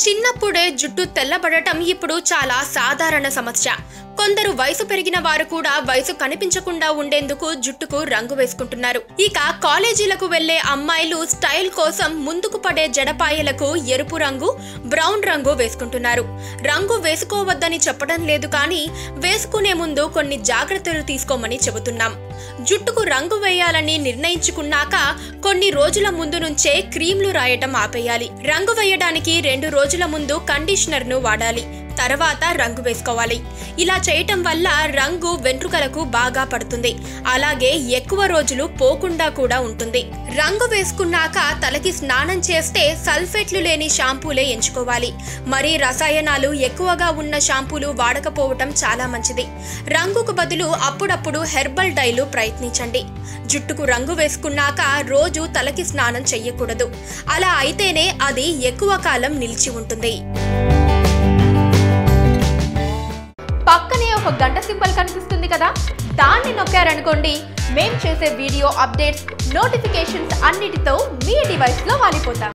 చిన్నప్పుడే జుట్టు తెల్లబడటం ఇప్పుడు చాలా సాధారణ సమస్య. కొందరు వయసు పెరిగిన వారు కూడా వయసు కనిపించకుండా ఉండేందుకు జుట్టుకు రంగు వేసుకుంటున్నారు. ఇక కాలేజీలకు వెళ్లే అమ్మాయిలు స్టైల్ కోసం ముందుకు పడే జడపాయలకు ఎరుపు రంగు, బ్రౌన్ రంగు వేసుకుంటున్నారు. రంగు వేసుకోవద్దని చెప్పడం లేదు, కానీ వేసుకునే ముందు కొన్ని జాగ్రత్తలు తీసుకోమని చెబుతున్నాం. జుట్టుకు రంగు వేయాలని నిర్ణయించుకున్నాక కొన్ని రోజుల ముందు నుంచే క్రీమ్లు రాయటం ఆపేయాలి. రంగు వేయడానికి 2 రోజుల ముందు కండిషనర్ ను వాడాలి. తర్వాత రంగు వేసుకోవాలి. ఇలా చేయటం వల్ల రంగు వెంట్రుకలకు బాగా పడుతుంది. అలాగే ఎక్కువ రోజులు పోకుండా కూడా ఉంటుంది. రంగు వేసుకున్నాక తలకి స్నానం చేస్తే సల్ఫేట్లు లేని షాంపూలే ఎంచుకోవాలి. మరి రసాయనాలు ఎక్కువగా ఉన్న షాంపూలు వాడకపోవటం చాలా మంచిది. రంగుకు బదులు అప్పుడప్పుడు హెర్బల్ డైలు ప్రయత్నించండి. జుట్టుకు రంగు వేసుకున్నాక రోజు తలకి స్నానం చెయ్యకూడదు. అలా అయితేనే అది ఎక్కువ కాలం నిలిచి ఉంటుంది. పక్కనే ఒక గంట సింబల్ కనిపిస్తుంది కదా, దాన్ని నొక్కారనుకోండి, మేం చేసే వీడియో అప్డేట్స్, నోటిఫికేషన్స్ అన్నిటితో మీ డివైస్లో వాలిపోతాం.